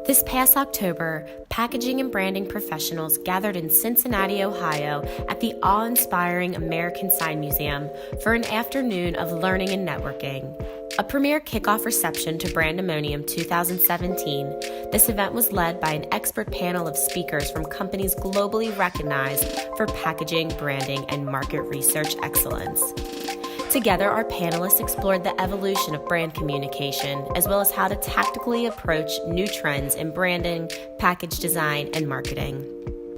This past October, packaging and branding professionals gathered in Cincinnati, Ohio at the awe-inspiring American Sign Museum for an afternoon of learning and networking. A premier kickoff reception to Brandemonium 2017, this event was led by an expert panel of speakers from companies globally recognized for packaging, branding, and market research excellence. Together, our panelists explored the evolution of brand communication, as well as how to tactically approach new trends in branding, package design, and marketing.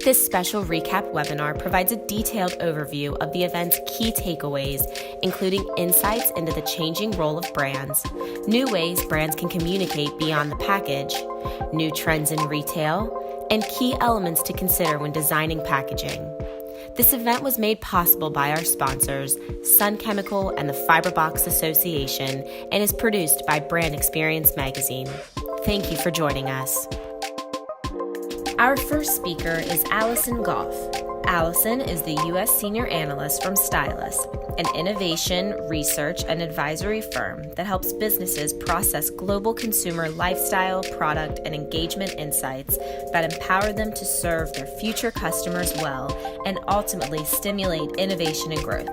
This special recap webinar provides a detailed overview of the event's key takeaways, including insights into the changing role of brands, new ways brands can communicate beyond the package, new trends in retail, and key elements to consider when designing packaging. This event was made possible by our sponsors, Sun Chemical and the Fiberbox Association, and is produced by Brand Experience Magazine. Thank you for joining us. Our first speaker is Allison Goff. Allison is the U.S. Senior Analyst from Stylus, an innovation, research, and advisory firm that helps businesses process global consumer lifestyle, product, and engagement insights that empower them to serve their future customers well and ultimately stimulate innovation and growth.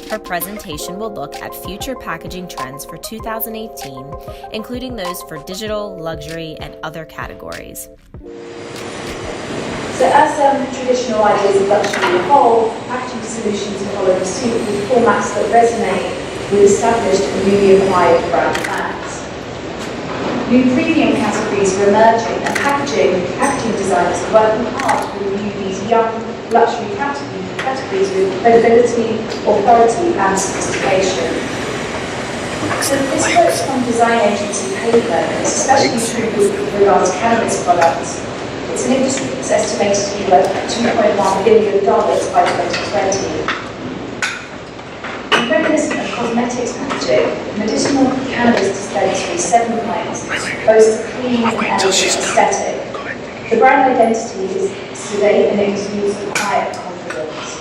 Her presentation will look at future packaging trends for 2018, including those for digital, luxury, and other categories. So as traditional ideas of luxury evolve, packaging solutions follow the suit with formats that resonate with established and newly acquired brand fans. New premium categories are emerging, and packaging designers are working hard to review these young luxury categories with credibility, authority, and sophistication. So this quote from design agency paper is especially true with regards to cannabis products. It's an industry that's estimated to be worth $2.1 billion by 2020. Reminiscent of cosmetics packaging, medicinal cannabis dispensaries 7 Pines boasts a clean and elegant aesthetic. The brand identity is sedate and exudes a quiet confidence.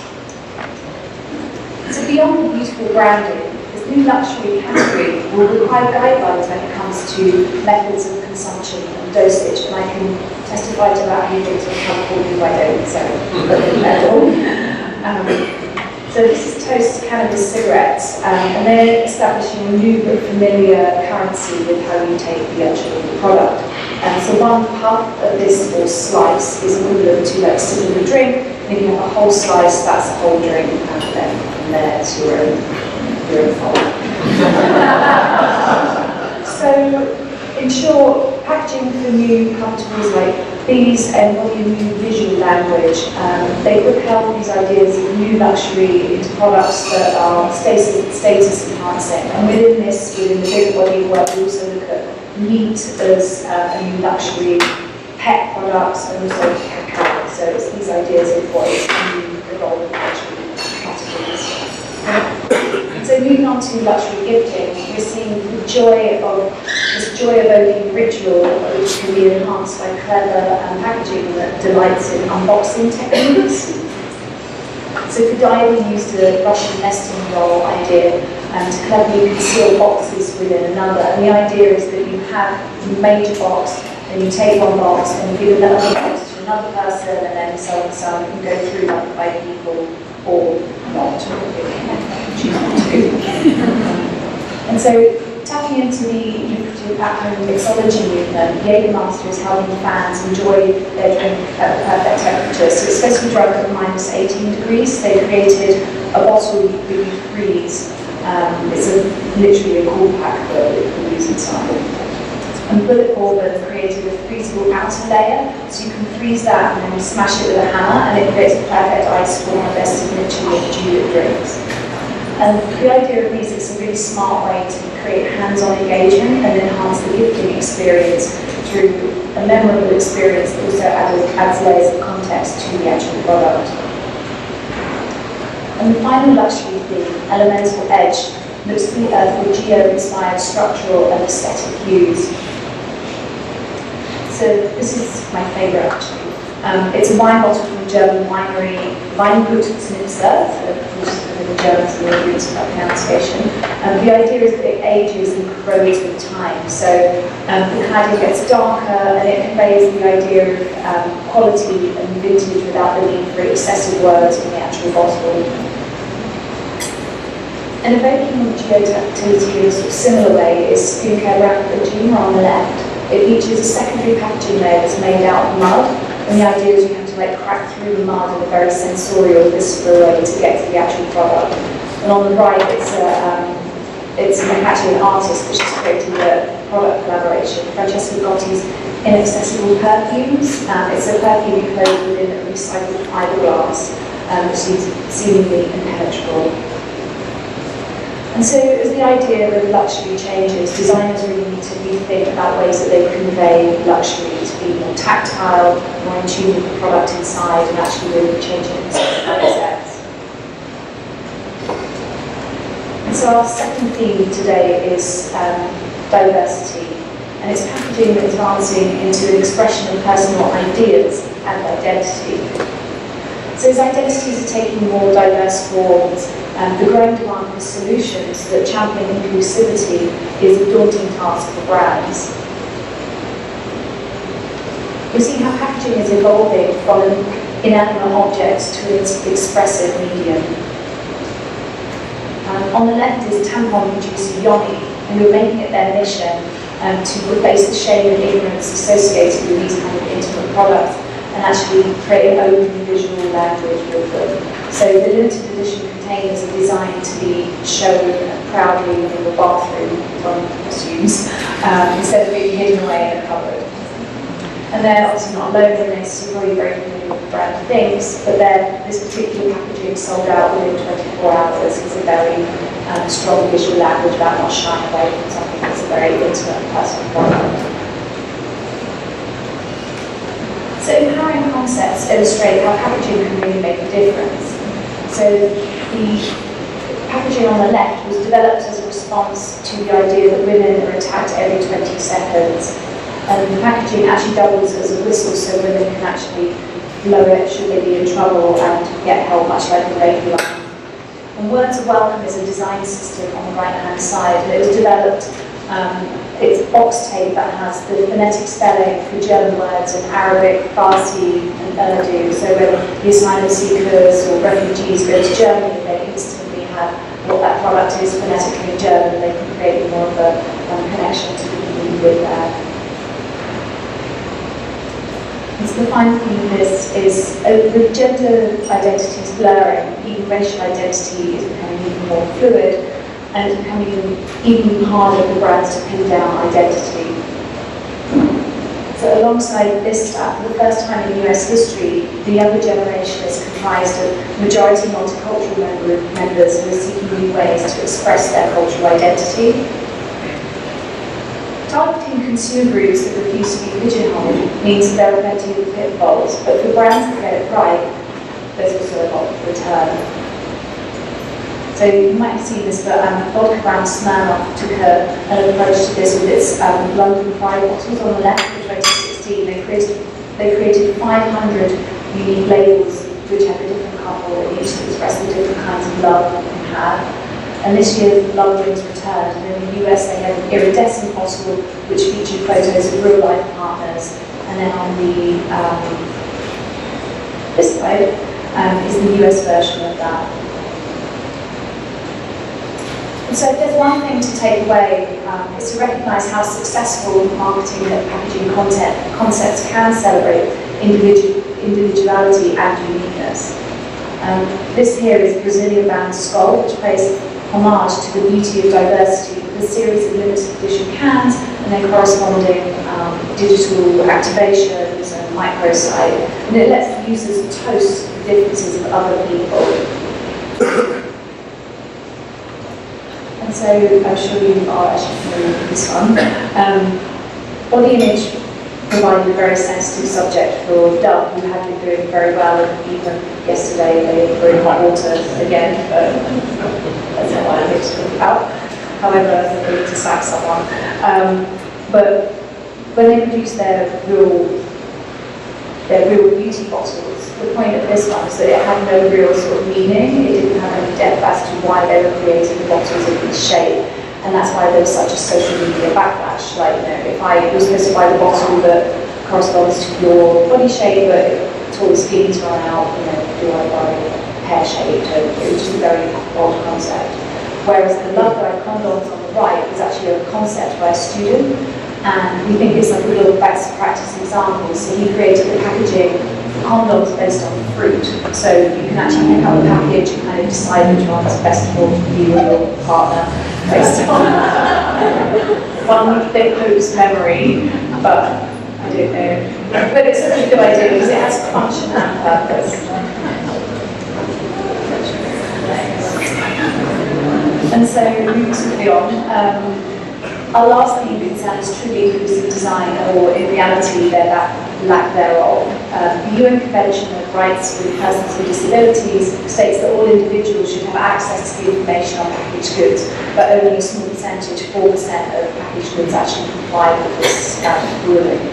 So beyond the beautiful branding, this new luxury category will require guidelines when it comes to methods of consumption and dosage, and I can testify to that few things which come forward if I don't, so this is Toast Cannabis Cigarettes, and they're establishing a new but familiar currency with how you take the actual product. So one puff of this, or slice, is equivalent to like sipping a drink, and if you have a whole slice, that's a whole drink, and then from there it's your own fault. So, in short, packaging for new companies like these embody a new visual language. They propel these ideas of new luxury into products that are status enhancing. And within the big body of work, we also look at meat as a new luxury, pet products, and also cacao. So it's these ideas of what is new evolving luxury categories. So moving on to luxury gifting, we're seeing this joy-evoking ritual which can be enhanced by clever packaging that delights in unboxing techniques. So Godiva used a Russian nesting doll idea to cleverly conceal boxes within another. And the idea is that you made a box, then you take one box and you give another box to another person, and then so on, so you can go through like 5 people or not. And so, tapping into the lucrative at-home mixology movement, Jägermeister is helping fans enjoy their drink at the perfect temperature. So it's supposed to be drunk at minus 18 degrees. They created a bottle that you freeze. It's literally a cool pack that you can use inside. And Bullet Bourbon created a freezable outer layer, so you can freeze that and then you smash it with a hammer, and it creates a perfect ice for one of their signature julep drinks. And the idea of these is a really smart way to create hands-on engagement and enhance the gifting experience through a memorable experience that also adds layers of context to the actual product. And the final luxury theme, Elemental Edge, looks to the earth with geo-inspired structural and aesthetic hues. So this is my favourite actually. It's a wine bottle from a German winery, Weingut Snipser, so the Germans are really good about pronunciation. The idea is that it ages and corrodes with time, so the cladding gets darker and it conveys the idea of quality and vintage without the need for excessive words in the actual bottle. And a very key utility in a sort of similar way is skincare wrap packaging on the left. It features a secondary packaging layer that's made out of mud, and the idea is you have to crack through the mud in a very sensorial, visceral way to get to the actual product. And on the right, it's actually an artist which has created a product collaboration, Francesca Gotti's Inaccessible Perfumes. It's a perfume enclosed within a recycled fiberglass, which is seemingly impenetrable. And so as the idea of luxury changes, designers really need to rethink about ways that they convey luxury to be more tactile, more in tune with the product inside, and actually really changing its concepts. And so our second theme today is diversity, and it's packaging that is advancing into an expression of personal ideas and identity. So as identities are taking more diverse forms, the growing demand for solutions that champion inclusivity is a daunting task for brands. We see how packaging is evolving from inanimate objects to an expressive medium. On the left is tampon producer Yoni, who are making it their mission to replace the shame and ignorance associated with these kind of intimate products and actually create an open visual language with them. So the limited edition containers are designed to be shown proudly in the bathroom, one assumes, instead of being hidden away in a cupboard. And they're obviously not alone in this, you're probably very familiar with the brand Things, but this particular packaging sold out within 24 hours. It's a very strong visual language about not shying away from something that's a very intimate and personal product. So empowering concepts illustrate how packaging can really make a difference. So the packaging on the left was developed as a response to the idea that women are attacked every 20 seconds. And the packaging actually doubles as a whistle so women can actually blow it should they be in trouble and get help, much like a radio line. And Words of Welcome is a design system on the right-hand side, and it was developed. It's box tape that has the phonetic spelling for German words in Arabic, Farsi, and Urdu. So when the asylum seekers or refugees go to Germany, they instantly have what that product is phonetically in German. They can create more of a connection to the community with that. And so the final thing of this is with gender identities blurring, even racial identity is becoming even more fluid, and it's becoming even harder for brands to pin down identity. So alongside this stuff, for the first time in US history, the younger generation is comprised of majority multicultural members who are seeking new ways to express their cultural identity. Targeting consumer groups that refuse to be pigeonholed means there are plenty of pitfalls, but for brands that get it right, there's also a lot of return. So you might have seen this, but vodka brand Smirnoff took an approach to this with its London Pride bottles on the left in 2016. They created 500 unique labels which have a different couple and each to express the different kinds of love you can have. And this year, Love Rings returned, and in the US they had an iridescent bottle which featured photos of real-life partners. And then on the this side is the US version of that. And so if there's one thing to take away, it's to recognise how successful marketing and packaging concepts can celebrate individuality and uniqueness. This here is Brazilian band Skol, which pays homage to the beauty of diversity with a series of limited edition cans and then corresponding digital activations and microsite. And it lets the users toast the differences of other people. And so I'm sure you are actually familiar with this one. Body image provided a very sensitive subject for Dove, who had been doing very well, and even yesterday they were in hot water again, but that's not what I'm here to talk about. However, they need to sack someone. But when they produced their real they're real beauty bottles. The point of this one is that it had no real sort of meaning. It didn't have any depth as to why they were creating the bottles of this shape. And that's why there was such a social media backlash. Like, if you're supposed to buy the bottle that corresponds to your body shape, but if all the skinnies run out, do I buy pear-shaped? It was just a very odd concept. Whereas the Love Guide condoms on the right is actually a concept by a student, and we think it's like a little best practice example. So he created the packaging for condoms based on fruit. So you can actually pick up the package and kind of decide which one's best for you or your partner based on one would think hopes memory, but I don't know. But it's such a good idea because it has function and purpose. And so moving swiftly on, our last thing you can say is truly inclusive design, or in reality, that lack thereof. The UN Convention of Rights for Persons with Disabilities states that all individuals should have access to the information on packaged goods, but only a small percentage, 4% of packaged goods actually comply with this ruling.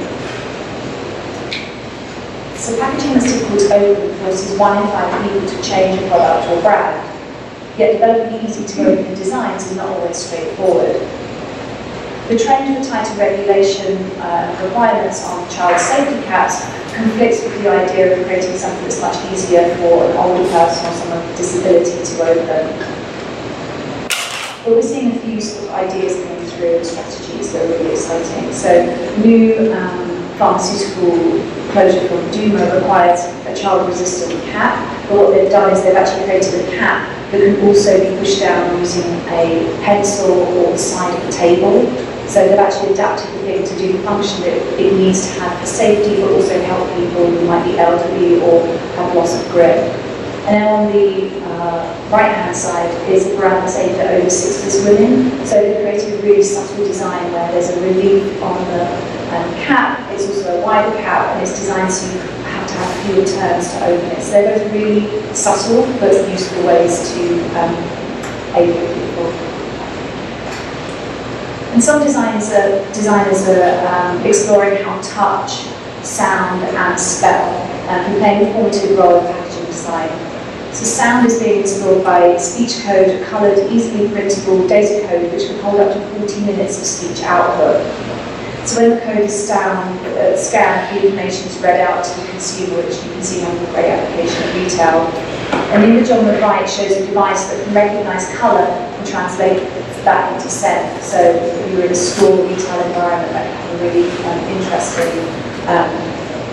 So packaging is difficult to open forces 1 in 5 people to change a product or brand, yet developing easy-to-open designs is not always straightforward. The trend for tighter regulation requirements on child safety caps conflicts with the idea of creating something that's much easier for an older person or someone with disability to open. But we're seeing a few sort of ideas coming through and strategies that are really exciting. So new pharmaceutical closure from Duma requires a child-resistant cap, but what they've done is they've actually created a cap that can also be pushed down using a pencil or the side of a table. So they've actually adapted the thing to do the function that it needs to have for safety, but also help people who might be elderly or have loss of grip. And then on the right-hand side is a brand that's aimed at over 60s women. So they've created a really subtle design where there's a relief on the cap. It's also a wider cap, and it's designed so you have to have fewer turns to open it. So they're both really subtle but useful ways to aid people. And some designers are exploring how touch, sound, and smell can play a formative role in packaging design. So sound is being explored by speech code, a coloured, easily printable data code which can hold up to 40 minutes of speech output. So when the code is scanned, the information is read out to the consumer, which you can see having a great application at retail. An image on the right shows a device that can recognise colour and translate that into scent. So if you were in a store retail environment, that can have a really interesting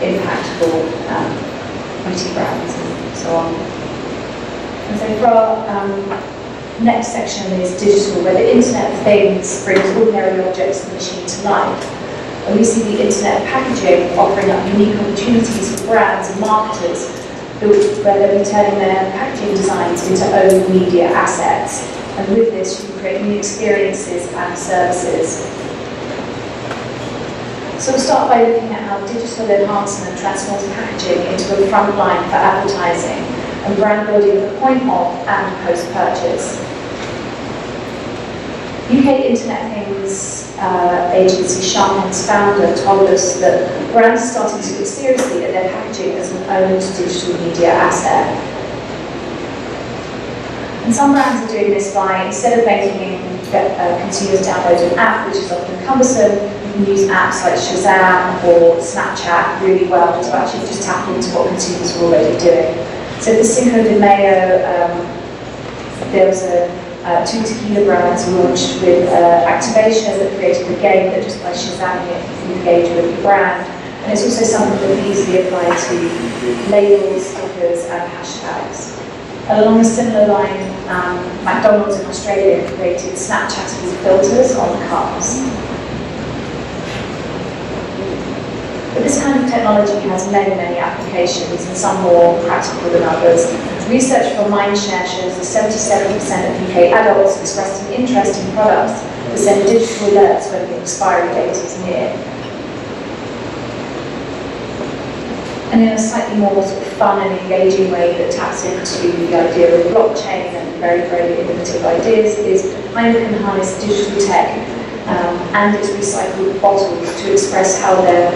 impact for beauty brands and so on. And so for our next section is digital, where the Internet of Things brings ordinary objects and machines to life. And we see the Internet of Packaging offering up unique opportunities for brands and marketers where they'll be turning their packaging designs into own media assets. And with this, you can create new experiences and services. So we'll start by looking at how digital enhancement transforms packaging into a front line for advertising and brand building at the point of and post-purchase. UK Internet Things agency Sharpen's founder told us that brands are starting to look seriously at their packaging as an owned digital media asset. And some brands are doing this by, instead of making consumers download an app, which is often cumbersome, you can use apps like Shazam or Snapchat really well to actually just tap into what consumers are already doing. So for Cinco de Mayo, there was two tequila brands launched with activation that created a game that just by Shazamming it, you can engage with the brand. And it's also something that can easily apply to labels, stickers, and hashtags. Along a similar line, McDonald's in Australia created Snapchatable filters on cars. But this kind of technology has many, many applications, and some more practical than others. Research from Mindshare shows that 77% of UK adults expressed an interest in products that send digital alerts when the expiry date is near. And in a slightly more sort of fun and engaging way that taps into the idea of blockchain and very, very innovative ideas is how you can harness digital tech and its recycled bottles to express how they're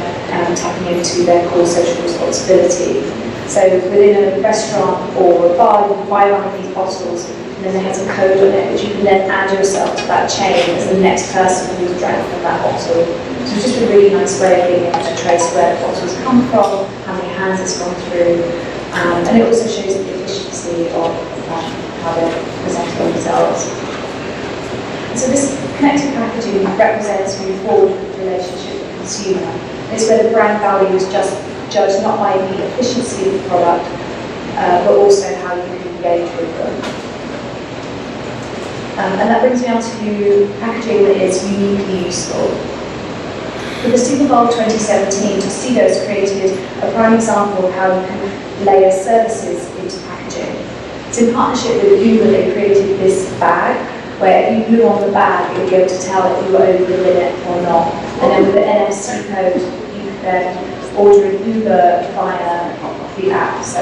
tapping into their core social responsibility. So within a restaurant or a bar, you can buy one of these bottles, and then it has a code on it, which you can then add yourself to that chain as the next person who's drank from that bottle. So it's just a really nice way of being able to trace where the bottles come from, how many hands it's gone through, and it also shows the efficiency of how they're presenting themselves. So this connected packaging represents a forward relationship with the consumer. It's where the brand value is just judged not by the efficiency of the product, but also how you can engage with them. And that brings me on to packaging that is uniquely useful. For the Super Bowl 2017, Tostitos created a prime example of how you can layer services into packaging. It's in partnership with Uber they created this bag, where if you blew on the bag, it would be able to tell if you were over the limit or not. And then with the NFC code, you could then order an Uber via the app. So,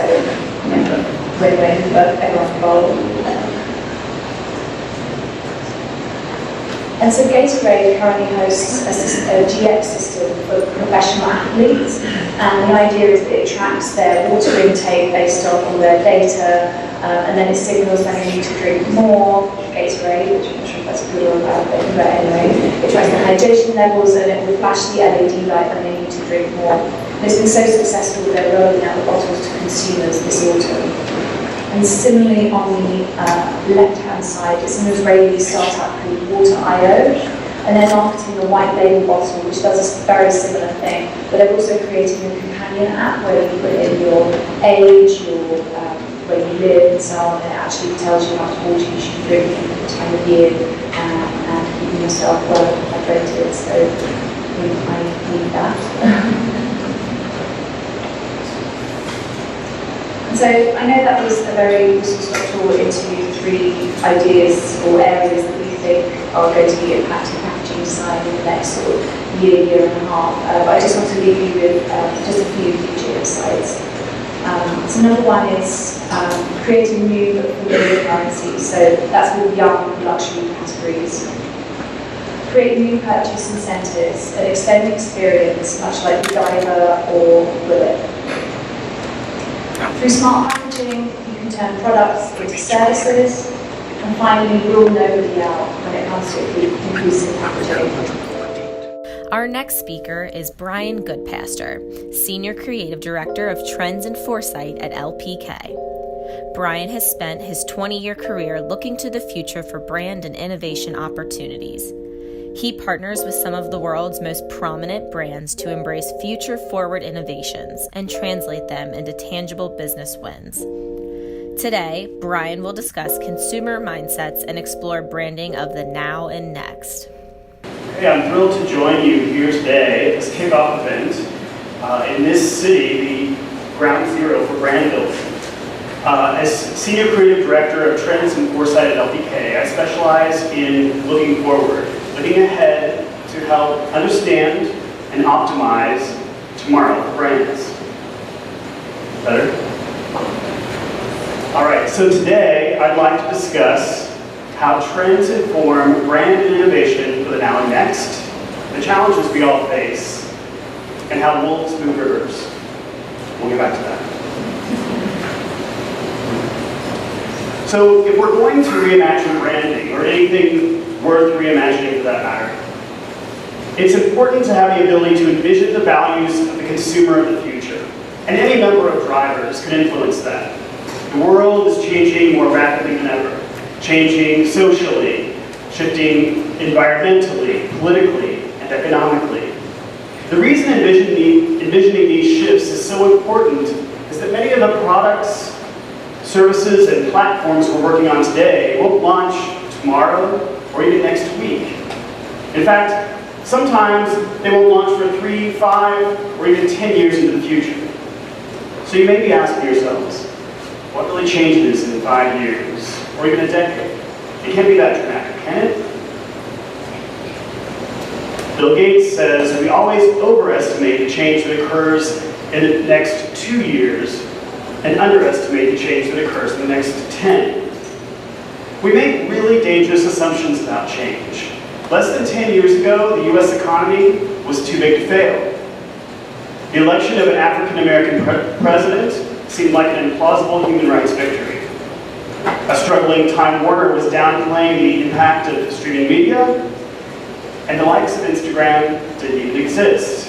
win-win for everyone involved. And so Gatorade currently hosts a GX system for professional athletes, and the idea is that it tracks their water intake based on all their data, and then it signals when they need to drink more Gatorade, which I'm not sure if that's a good or a bad thing, but anyway, it tracks their hydration levels and it will flash the LED light when they need to drink more. And it's been so successful that they're rolling out the bottles to consumers this autumn. And similarly, on the left-hand side, it's an Israeli startup called Water.io, and they're marketing a white label bottle, which does a very similar thing. But they're also creating a companion app where you put in your age, where you live, and so on, and it actually tells you how much water you should drink at the time of year, and keeping yourself well hydrated. So I need that. So I know that was a very sort of tour into 3 ideas or areas that we think are going to be impacting packaging design in the next sort of year and a half. But I just want to leave you with just a few future insights. So number 1 is creating new but familiar currencies. So that's with young luxury categories. Create new purchase incentives and extend experience, much like the diver or Willet. Through smart packaging, you can turn products into services, and finally, rule nobody out when it comes to inclusive packaging. Our next speaker is Brian Goodpaster, Senior Creative Director of Trends and Foresight at LPK. Brian has spent his 20-year career looking to the future for brand and innovation opportunities. He partners with some of the world's most prominent brands to embrace future-forward innovations and translate them into tangible business wins. Today, Brian will discuss consumer mindsets and explore branding of the now and next. Hey, I'm thrilled to join you here today at this kickoff event in this city, the ground zero for brand building. As Senior Creative Director of Trends and Foresight at LPK, I specialize in looking forward, looking ahead to help understand and optimize tomorrow for brands. Better? All right, so today I'd like to discuss how trends inform brand and innovation for the now and next, the challenges we all face, and how wolves move rivers. We'll get back to that. So if we're going to reimagine branding, or anything worth reimagining for that matter, it's important to have the ability to envision the values of the consumer of the future. And any number of drivers can influence that. The world is changing more rapidly than ever, changing socially, shifting environmentally, politically, and economically. The reason envisioning these shifts is so important is that many of the products, services, and platforms we're working on today won't launch tomorrow or even next week. In fact, sometimes they won't launch for 3, 5, or even 10 years into the future. So you may be asking yourselves, what really changes in 5 years, or even a decade? It can't be that dramatic, can it? Bill Gates says we always overestimate the change that occurs in the next 2 years and underestimate the change that occurs in the next 10. We make really dangerous assumptions about change. Less than 10 years ago, the US economy was too big to fail. The election of an African-American president seemed like an implausible human rights victory. A struggling Time Warner was downplaying the impact of streaming media, and the likes of Instagram didn't even exist.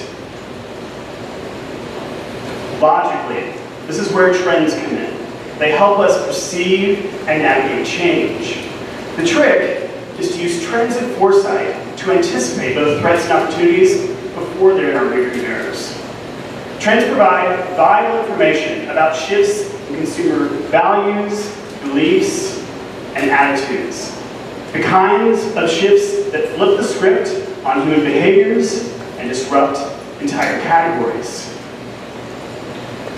Logically, this is where trends come in. They help us perceive and navigate change. The trick is to use trends and foresight to anticipate both threats and opportunities before they're in our rearview mirrors. Trends provide vital information about shifts in consumer values, beliefs, and attitudes. The kinds of shifts that flip the script on human behaviors and disrupt entire categories.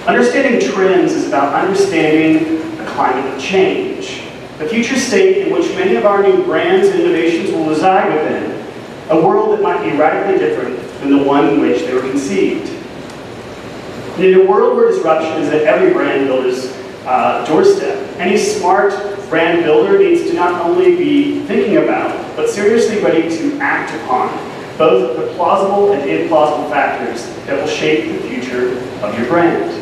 Understanding trends is about understanding the climate of change, the future state in which many of our new brands and innovations will reside within, a world that might be radically different than the one in which they were conceived. And in a world where disruption is at every brand builder's doorstep, any smart brand builder needs to not only be thinking about, but seriously ready to act upon both the plausible and implausible factors that will shape the future of your brand.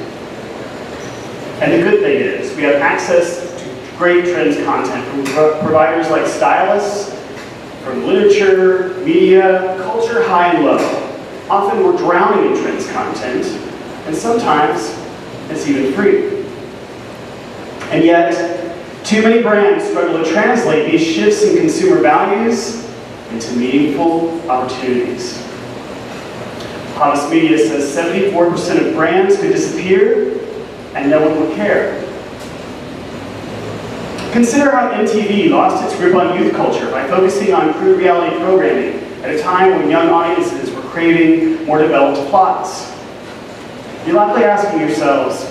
And the good thing is, we have access to great trends content from providers like stylists, from literature, media, culture, high and low. Often we're drowning in trends content, and sometimes it's even free. And yet, too many brands struggle to translate these shifts in consumer values into meaningful opportunities. Honest Media says 74% of brands could disappear and no one would care. Consider how MTV lost its grip on youth culture by focusing on crude reality programming at a time when young audiences were craving more developed plots. You're likely asking yourselves,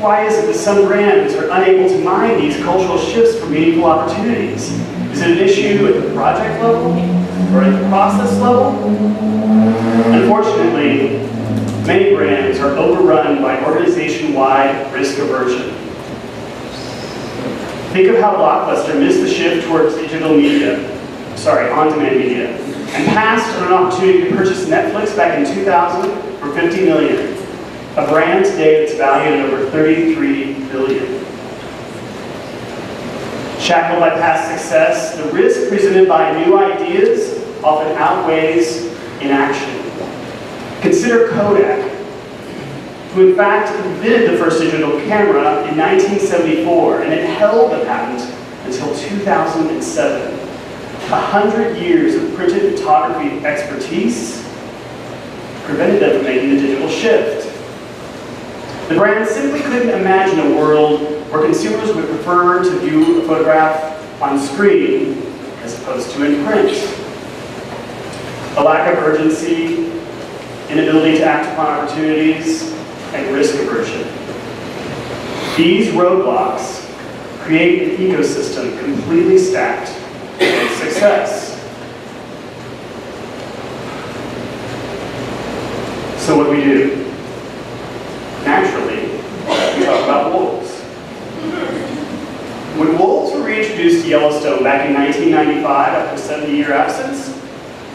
why is it that some brands are unable to mine these cultural shifts for meaningful opportunities? Is it an issue at the project level or at the process level? Unfortunately, many brands are overrun by organization-wide risk aversion. Think of how Blockbuster missed the shift towards on-demand media, and passed on an opportunity to purchase Netflix back in 2000 for $50 million. A brand today that's valued at over $33 billion. Shackled by past success, the risk presented by new ideas often outweighs inaction. Consider Kodak, who in fact invented the first digital camera in 1974, and it held the patent until 2007. 100 years of printed photography expertise prevented them from making the digital shift. The brand simply couldn't imagine a world where consumers would prefer to view a photograph on screen as opposed to in print. A lack of urgency, inability to act upon opportunities, and risk aversion. These roadblocks create an ecosystem completely stacked against success. So what do we do? Naturally, we talk about wolves. When wolves were reintroduced to Yellowstone back in 1995 after a 70-year absence,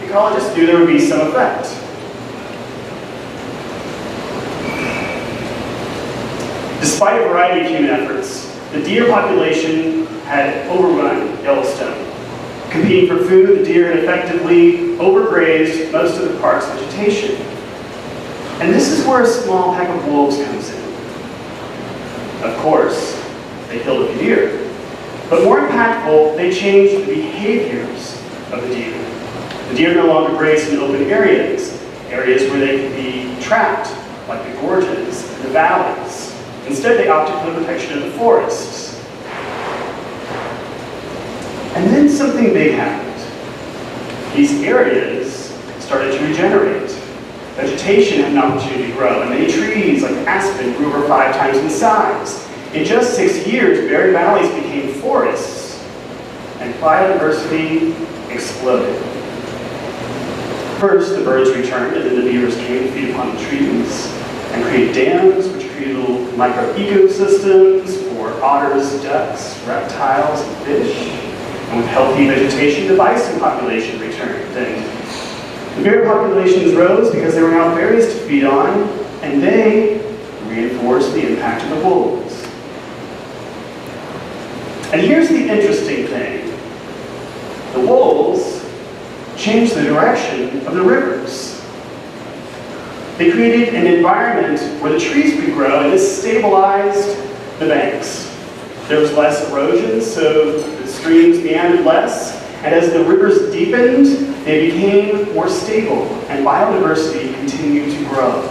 ecologists knew there would be some effect. Despite a variety of human efforts, the deer population had overrun Yellowstone. Competing for food, the deer had effectively overgrazed most of the park's vegetation. And this is where a small pack of wolves comes in. Of course, they killed a few deer. But more impactful, they changed the behaviors of the deer. The deer no longer grazed in open areas where they could be trapped, like the gorges and the valleys. Instead, they opted for the protection of the forests. And then something big happened. These areas started to regenerate. Vegetation had an opportunity to grow, and many trees, like aspen, grew over 5 times in size. In just 6 years, buried valleys became forests, and biodiversity exploded. First, the birds returned, and then the beavers came to feed upon the trees and create dams, which created little micro-ecosystems for otters, ducks, reptiles, and fish. And with healthy vegetation, the bison population returned. And the bear populations rose because there were now berries to feed on, and they reinforced the impact of the wolves. And here's the interesting thing. The wolves changed the direction of the rivers. They created an environment where the trees could grow, and this stabilized the banks. There was less erosion, so the streams meandered less, and as the rivers deepened, they became more stable, and biodiversity continued to grow.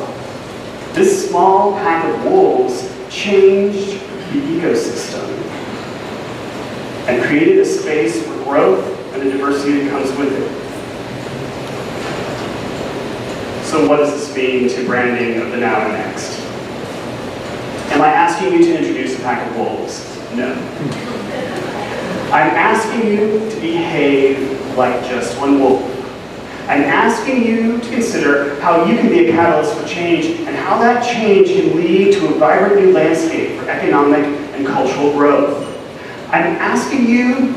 This small pack of wolves changed the ecosystem and created a space for growth and the diversity that comes with it. So what does this mean to branding of the now and next? Am I asking you to introduce a pack of wolves? No. I'm asking you to behave like just one wolf. I'm asking you to consider how you can be a catalyst for change and how that change can lead to a vibrant new landscape for economic and cultural growth. I'm asking you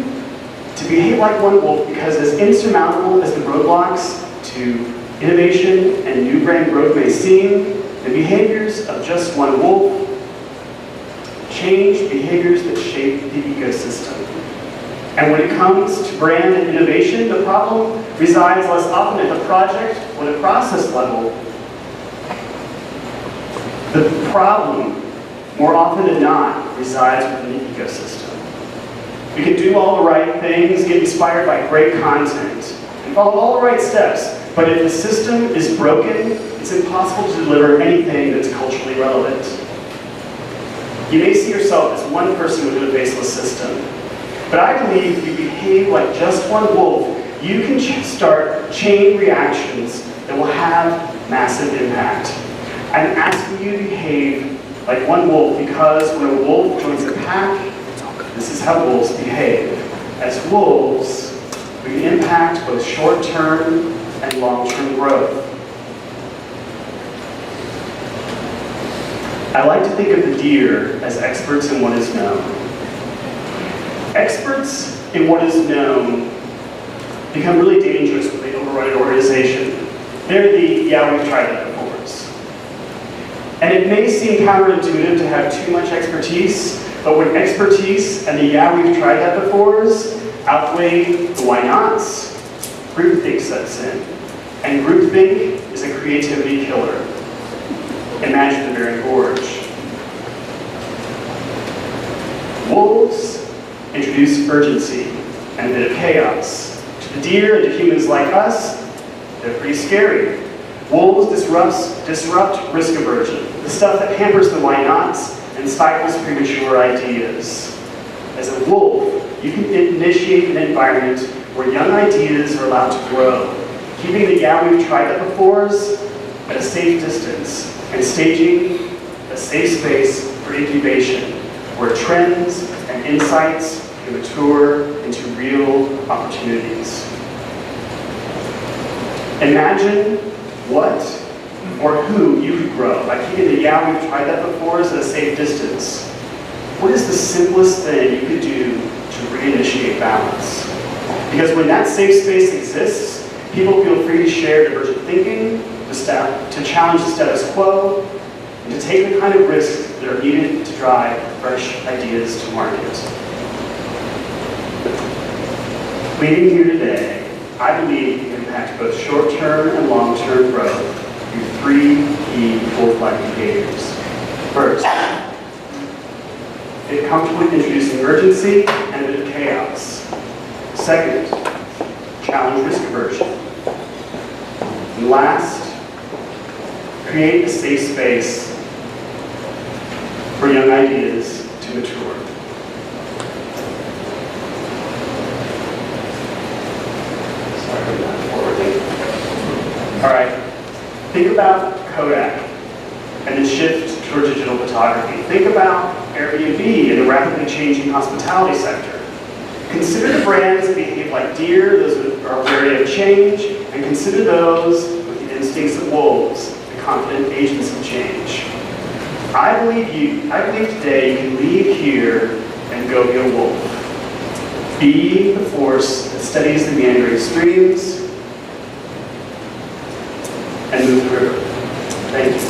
to behave like one wolf because as insurmountable as the roadblocks to innovation and new brand growth may seem, the behaviors of just one wolf change behaviors that shape the ecosystem. And when it comes to brand and innovation, the problem resides less often at the project or the process level. The problem, more often than not, resides within the ecosystem. We can do all the right things, get inspired by great content, and follow all the right steps, but if the system is broken, it's impossible to deliver anything that's culturally relevant. You may see yourself as one person within a faceless system, but I believe if you behave like just one wolf, you can start chain reactions that will have massive impact. I'm asking you to behave like one wolf because when a wolf joins a pack, this is how wolves behave. As wolves, we can impact both short-term and long-term growth. I like to think of the deer as experts in what is known. Experts in what is known become really dangerous when they overrun an organization. They're the, yeah, we've tried that before. And it may seem counterintuitive to have too much expertise, but when expertise and the yeah, we've tried that before outweigh the why nots, groupthink sets in. And groupthink is a creativity killer. Imagine the very gorge. Wolves introduce urgency and a bit of chaos. To the deer and to humans like us, they're pretty scary. Wolves disrupt risk aversion, the stuff that hampers the why-nots and stifles premature ideas. As a wolf, you can initiate an environment where young ideas are allowed to grow, keeping the yeah, we've tried that before's at a safe distance, and staging a safe space for incubation, where trends and insights can mature into real opportunities. Imagine what or who you could grow by keeping the yeah, we've tried that before at a safe distance. What is the simplest thing you could do to reinitiate balance? Because when that safe space exists, people feel free to share divergent thinking, to challenge the status quo, and to take the kind of risks that are needed to drive fresh ideas to market. Leading here today, I believe you can impact both short-term and long-term growth through three key full-flight behaviors. First, get comfortable with introducing urgency and a bit of chaos. Second, challenge risk aversion. And last, create a safe space for young ideas to mature. All right, think about Kodak and the shift toward digital photography. Think about Airbnb and the rapidly changing hospitality sector. Consider the brands that behave like deer, those that are wary of change, and consider those with the instincts of wolves, the confident agents of change. I believe today you can leave here and go be a wolf. Be the force that steadies the meandering streams and move the river. Thank you.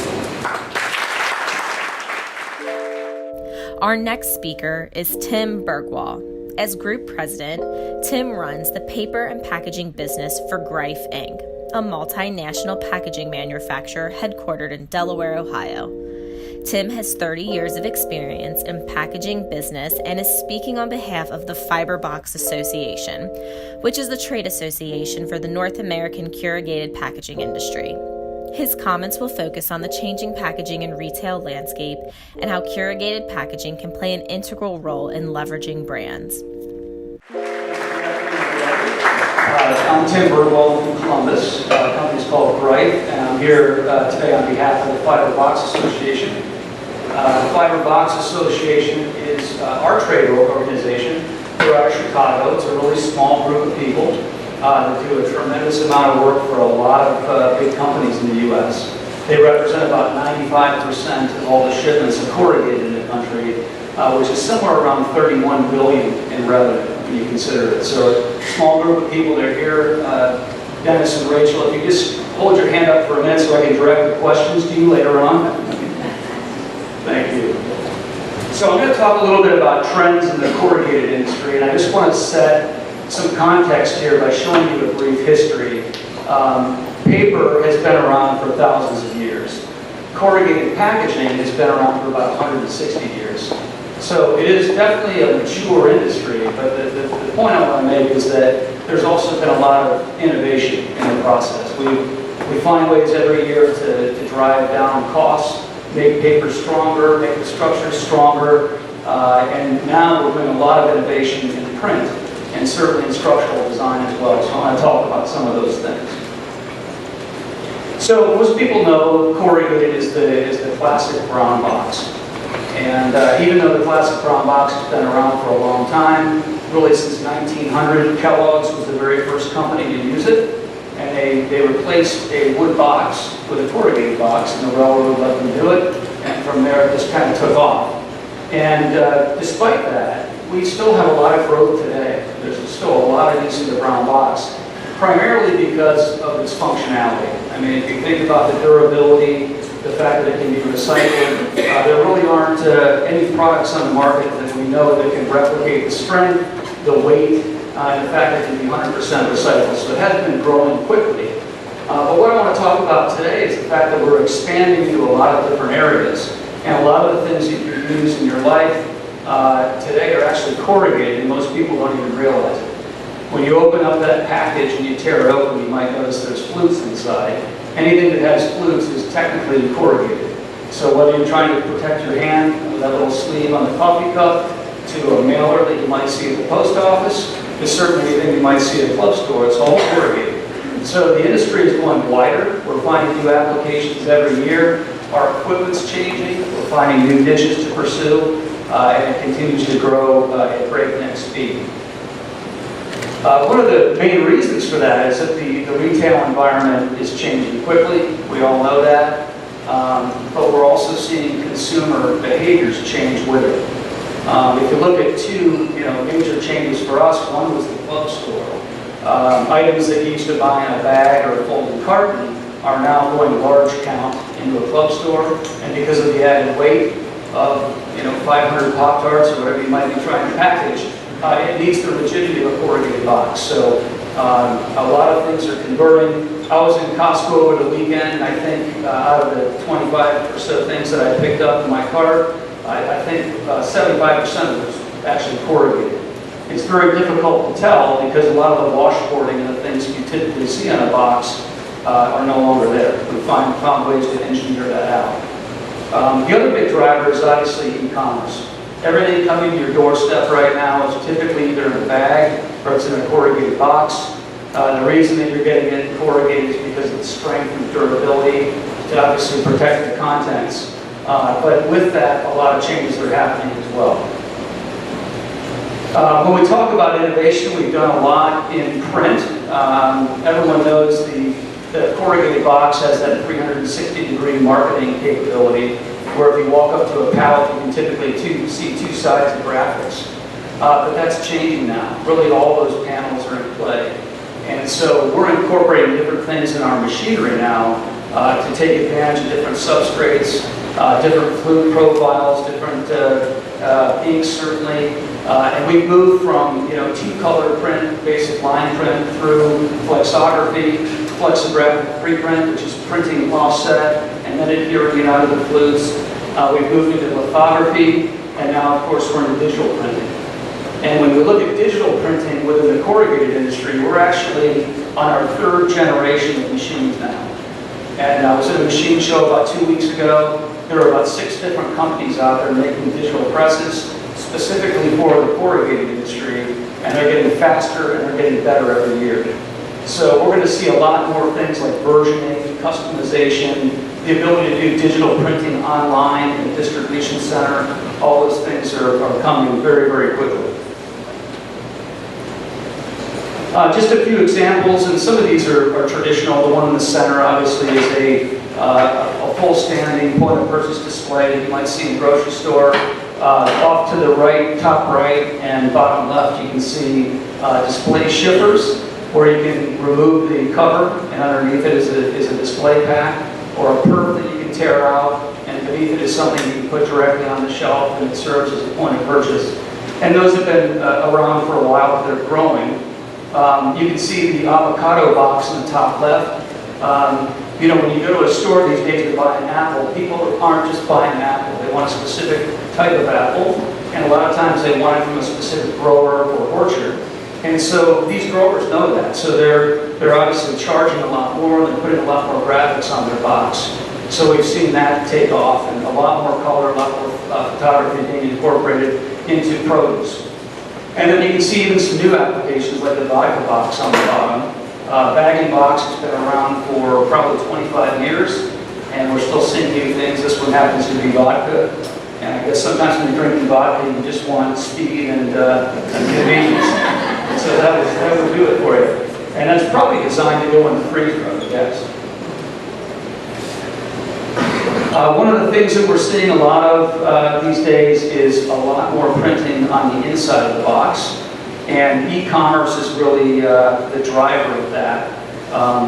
Our next speaker is Tim Bergwall. As group president, Tim runs the paper and packaging business for Greif Inc., a multinational packaging manufacturer headquartered in Delaware, Ohio. Tim has 30 years of experience in packaging business and is speaking on behalf of the Fiber Box Association, which is the trade association for the North American corrugated packaging industry. His comments will focus on the changing packaging and retail landscape and how corrugated packaging can play an integral role in leveraging brands. I'm Tim Bergwall from Columbus. The company's called Greif, and I'm here today on behalf of the Fiber Box Association. The Fiber Box Association is our trade organization. We're out of Chicago. It's a really small group of people that do a tremendous amount of work for a lot of big companies in the U.S. They represent about 95% of all the shipments of corrugated in the country, which is somewhere around $31 billion in revenue when you consider it. So a small group of people that are here. Dennis and Rachel, if you just hold your hand up for a minute so I can direct the questions to you later on. Thank you. So I'm going to talk a little bit about trends in the corrugated industry, and I just want to set some context here by showing you a brief history. Paper has been around for thousands of years. Corrugated packaging has been around for about 160 years. So it is definitely a mature industry, but the point I want to make is that there's also been a lot of innovation in the process. We find ways every year to drive down costs, make paper stronger, make the structure stronger, and now we're doing a lot of innovation in print and certainly in structural design as well. So I want to talk about some of those things. So most people know corrugated is the classic brown box. And even though the classic brown box has been around for a long time, really since 1900, Kellogg's was the very first company to use it. And they replaced a wood box with a corrugated box, and the railroad let them do it. And from there, it just kind of took off. And despite that, we still have a lot of growth today. There's still a lot of use of the brown box, primarily because of its functionality. I mean, if you think about the durability, the fact that it can be recycled, there really aren't any products on the market that we know that can replicate the strength, the weight, and the fact that it can be 100% recycled. So it has been growing quickly. But what I want to talk about today is the fact that we're expanding into a lot of different areas. And a lot of the things that you use in your life today are actually corrugated, and most people don't even realize it. When you open up that package and you tear it open, you might notice there's flutes inside. Anything that has flutes is technically corrugated. So whether you're trying to protect your hand with that little sleeve on the coffee cup, to a mailer that you might see at the post office, to certainly anything you might see at a club store, it's all corrugated. So the industry is going wider. We're finding new applications every year. Our equipment's changing. We're finding new niches to pursue, and it continues to grow at breakneck speed. One of the main reasons for that is that the retail environment is changing quickly. We all know that. But we're also seeing consumer behaviors change with it. If you look at two major changes for us, one was the club store. Items that you used to buy in a bag or a folding carton are now going large count into a club store, and because of the added weight of 500 Pop-Tarts or whatever you might be trying to package, it needs the rigidity of a corrugated box. So a lot of things are converting. I was in Costco over the weekend, and I think out of the 25 or so things that I picked up in my cart, I think 75% of it was actually corrugated. It's very difficult to tell because a lot of the washboarding and the things you typically see on a box are no longer there. We found ways to engineer that out. The other big driver is obviously e-commerce. Everything coming to your doorstep right now is typically either in a bag or it's in a corrugated box. The reason that you're getting it corrugated is because of the strength and durability to obviously protect the contents. But with that, a lot of changes are happening as well. When we talk about innovation, we've done a lot in print. Everyone knows the corrugated box has that 360-degree marketing capability, where if you walk up to a pallet, you can typically see two sides of graphics. but that's changing now. Really all those panels are in play. And so we're incorporating different things in our machinery now to take advantage of different substrates, different fluid profiles, different inks certainly. And we've moved from two-color print, basic line print, through flexography, flexographic preprint, which is printing offset and then adhering out of the fluids. We've moved into lithography, and now of course we're into digital printing. And when we look at digital printing within the corrugated industry, we're actually on our third generation of machines now. And I was at a machine show about 2 weeks ago. There are about 6 different companies out there making digital presses specifically for the corrugated industry, and they're getting faster and they're getting better every year. So we're going to see a lot more things like versioning, customization, the ability to do digital printing online in the distribution center. All those things are coming very, very quickly. Just a few examples, and some of these are traditional. The one in the center, obviously, is a full standing point of purchase display that you might see in a grocery store. Off to the right, top right, and bottom left, you can see display shippers, where you can remove the cover, and underneath it is a display pack, or a perf that you can tear out, and beneath it is something you can put directly on the shelf, and it serves as a point of purchase. And those have been around for a while, but they're growing. You can see the avocado box in the top left. When you go to a store these days to buy an apple, people aren't just buying an apple. They want a specific type of apple, and a lot of times they want it from a specific grower or orchard. And so these growers know that. So they're obviously charging a lot more, they're putting a lot more graphics on their box. So we've seen that take off, and a lot more color, a lot more photography being incorporated into produce. And then you can see even some new applications like the vodka box on the bottom. Bagging box has been around for probably 25 years, and we're still seeing new things. This one happens to be vodka. And I guess sometimes when you're drinking vodka, you just want speed and convenience. And so that would do it for you. And that's probably designed to go in the freezer, I would guess. One of the things that we're seeing a lot of these days is a lot more printing on the inside of the box. And e-commerce is really the driver of that.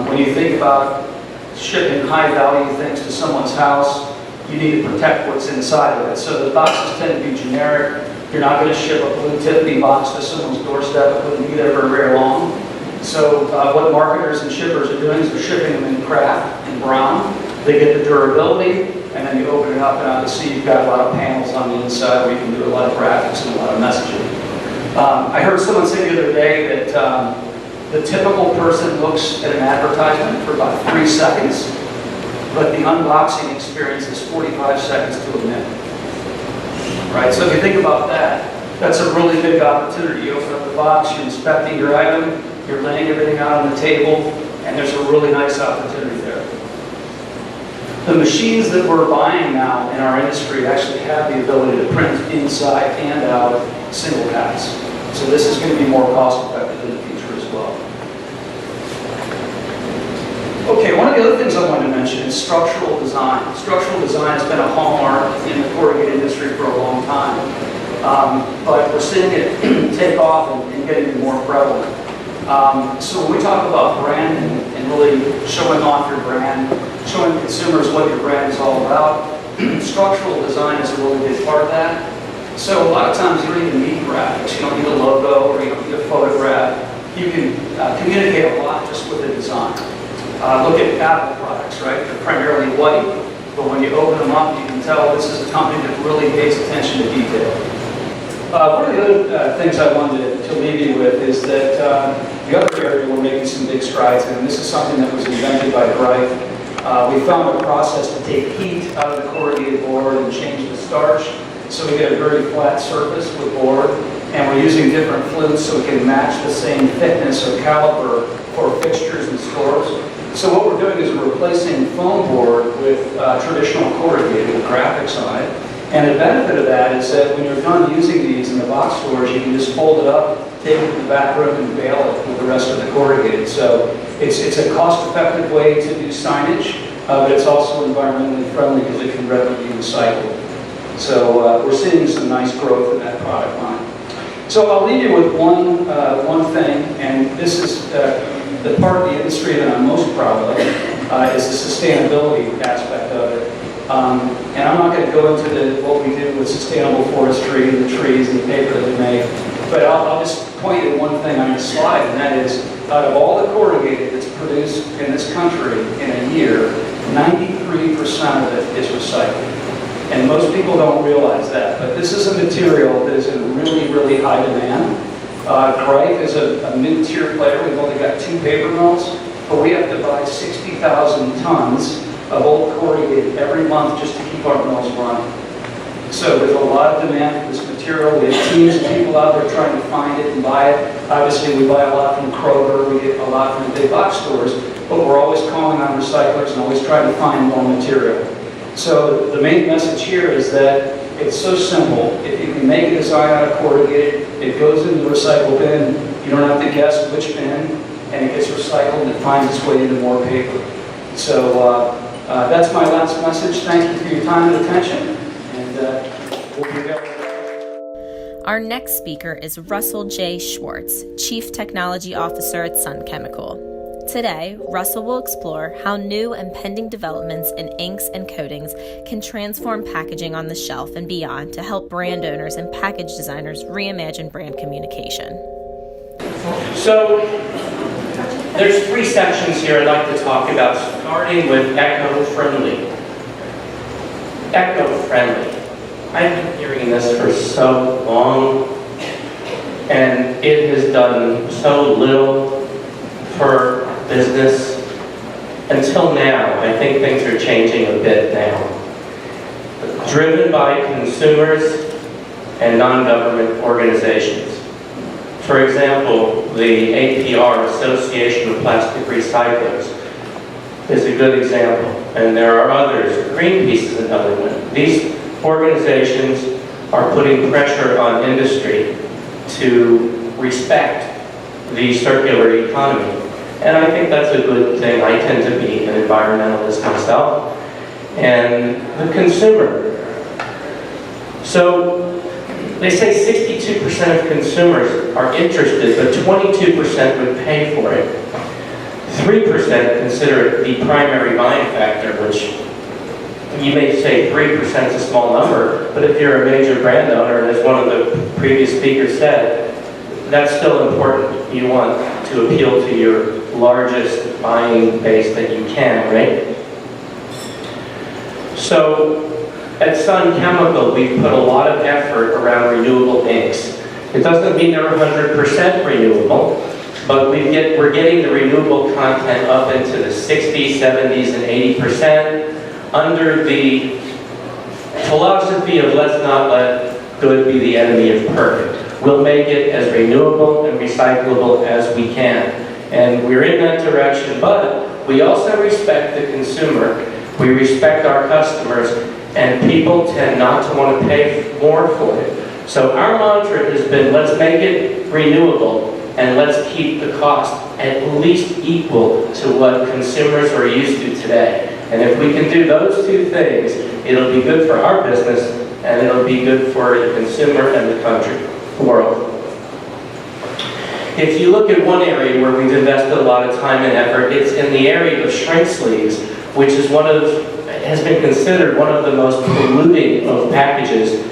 When you think about shipping high-value things to someone's house, you need to protect what's inside of it. So the boxes tend to be generic. You're not going to ship a blue Tiffany box to someone's doorstep. It wouldn't be there for very long. So what marketers and shippers are doing is they're shipping them in craft and brown. They get the durability, and then you open it up, and obviously you've got a lot of panels on the inside where you can do a lot of graphics and a lot of messaging. I heard someone say the other day that the typical person looks at an advertisement for about 3 seconds, but the unboxing experience is 45 seconds to a minute. Right? So if you think about that, that's a really big opportunity. You open up the box, you're inspecting your item, you're laying everything out on the table, and there's a really nice opportunity there. The machines that we're buying now in our industry actually have the ability to print inside and out single pass. So this is going to be more cost effective in the future as well. Okay, one of the other things I wanted to mention is structural design. Structural design has been a hallmark in the corrugated industry for a long time. But we're seeing it take off and getting more prevalent. So when we talk about branding and really showing off your brand, showing consumers what your brand is all about, structural design is a really big part of that. So a lot of times you don't even need graphics. You don't need a logo or you don't need a photograph. You can communicate a lot just with the design. Look at Apple products, right? They're primarily white, but when you open them up, you can tell this is a company that really pays attention to detail. One of the other things I wanted to leave you with is that the other area we're making some big strides in, and this is something that was invented by Greif. We found a process to take heat out of the corrugated board and change the starch, so we get a very flat surface with board, and we're using different fluids so we can match the same thickness or caliper for fixtures and stores. So what we're doing is we're replacing foam board with traditional corrugated with graphics on it. And the benefit of that is that when you're done using these in the box stores, you can just fold it up, take it to the back room, and bale it with the rest of the corrugated. So it's a cost-effective way to do signage, but it's also environmentally friendly because it can readily be recycled. So we're seeing some nice growth in that product line. So I'll leave you with one thing, and this is the part of the industry that I'm most proud of, is the sustainability aspect of it. And I'm not going to go into what we do with sustainable forestry and the trees and the paper that we make, but I'll just point you to one thing on this slide, and that is, out of all the corrugated that's produced in this country in a year, 93% of it is recycled. And most people don't realize that, but this is a material that is in really, really high demand. Greif is a mid-tier player. We've only got 2 paper mills, but we have to buy 60,000 tons of old corrugated every month just to keep our mills running. So there's a lot of demand for this material. We have teams of people out there trying to find it and buy it. Obviously, we buy a lot from Kroger, we get a lot from the big box stores, but we're always calling on recyclers and always trying to find more material. So the main message here is that it's so simple. If you can make a design out of corrugated, it goes in the recycle bin. You don't have to guess which bin, and it gets recycled and it finds its way into more paper. So that's my last message. Thank you for your time and attention, and we'll be available. Our next speaker is Russell J. Schwartz, Chief Technology Officer at Sun Chemical. Today, Russell will explore how new and pending developments in inks and coatings can transform packaging on the shelf and beyond to help brand owners and package designers reimagine brand communication. So, there's 3 sections here I'd like to talk about, starting with eco-friendly. Eco-friendly. I've been hearing this for so long, and it has done so little for business until now. I think things are changing a bit now. Driven by consumers and non-government organizations. For example, the APR, Association of Plastic Recyclers, is a good example, and there are others. Greenpeace is another one. These organizations are putting pressure on industry to respect the circular economy. And I think that's a good thing. I tend to be an environmentalist myself. And the consumer. So they say 62% of consumers are interested, but 22% would pay for it. 3% consider it the primary buying factor, which you may say 3% is a small number, but if you're a major brand owner, and as one of the previous speakers said, that's still important. You want to appeal to your largest buying base that you can, right? So at Sun Chemical, we've put a lot of effort around renewable inks. It doesn't mean they're 100% renewable, but we're getting the renewable content up into the 60s, 70s, and 80% under the philosophy of let's not let good be the enemy of perfect. We'll make it as renewable and recyclable as we can. And we're in that direction, but we also respect the consumer. We respect our customers, and people tend not to want to pay more for it. So our mantra has been, let's make it renewable, and let's keep the cost at least equal to what consumers are used to today. And if we can do those 2 things, it'll be good for our business, and it'll be good for the consumer and the country, the world. If you look at one area where we've invested a lot of time and effort, it's in the area of shrink sleeves, which is has been considered one of the most polluting of packages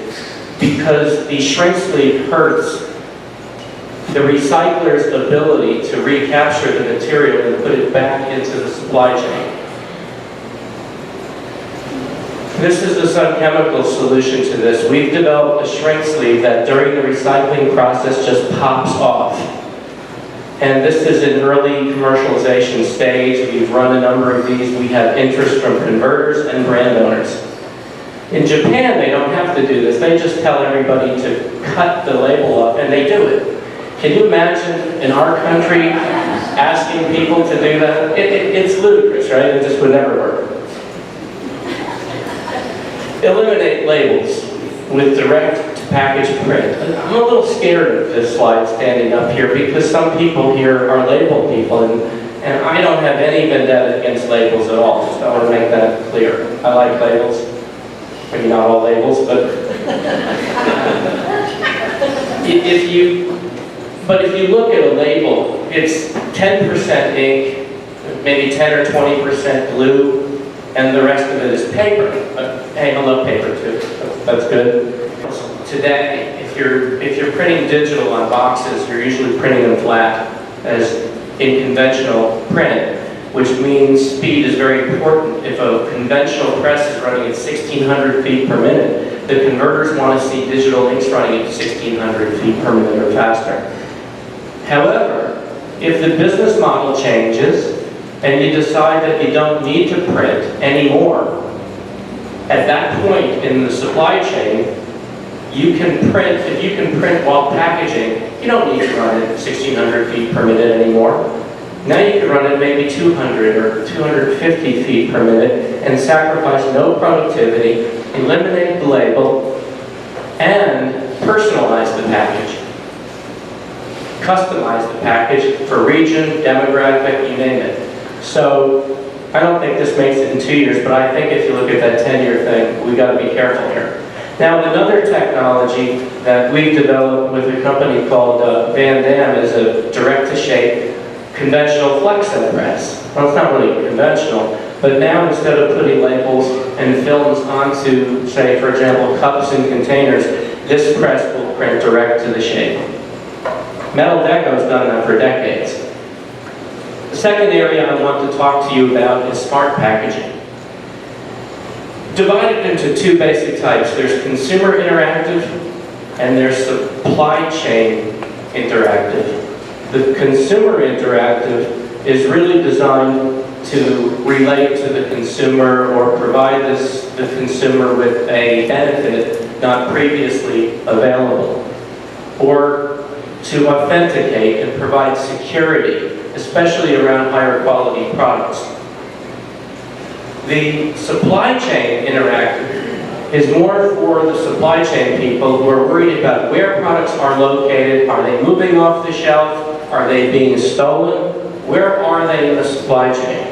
because the shrink sleeve hurts the recycler's ability to recapture the material and put it back into the supply chain. This is the Sun Chemical solution to this. We've developed a shrink sleeve that during the recycling process just pops off. And this is an early commercialization stage. We've run a number of these. We have interest from converters and brand owners. In Japan, they don't have to do this. They just tell everybody to cut the label up, and they do it. Can you imagine in our country asking people to do that? It's ludicrous, right? It just would never work. Eliminate labels with direct-to-package print. I'm a little scared of this slide standing up here because some people here are label people, and I don't have any vendetta against labels at all. Just I want to make that clear. I like labels. Maybe not all labels, but But if you look at a label, it's 10% ink, maybe 10 or 20% glue, and the rest of it is paper. Hey, I love paper too. That's good. Today, if you're printing digital on boxes, you're usually printing them flat, as in conventional print, which means speed is very important. If a conventional press is running at 1,600 feet per minute, the converters want to see digital inks running at 1,600 feet per minute or faster. However, if the business model changes and you decide that you don't need to print anymore, at that point in the supply chain, you can print, if you can print while packaging, you don't need to run it 1,600 feet per minute anymore. Now you can run it maybe 200 or 250 feet per minute and sacrifice no productivity, eliminate the label, and personalize the package. Customize the package for region, demographic, you name it. So I don't think this makes it in 2 years, but I think if you look at that 10-year thing, we got to be careful here. Now, another technology that we've developed with a company called Van Dam is a direct-to-shape conventional flex-set press. Well, it's not really conventional, but now instead of putting labels and films onto, say, for example, cups and containers, this press will print direct to the shape. Metal Deco has done that for decades. The second area I want to talk to you about is smart packaging. Divided into two basic types. There's consumer interactive and there's supply chain interactive. The consumer interactive is really designed to relate to the consumer or provide the consumer with a benefit not previously available, or to authenticate and provide security, especially around higher quality products. The supply chain interactive is more for the supply chain people who are worried about where products are located. Are they moving off the shelf? Are they being stolen? Where are they in the supply chain?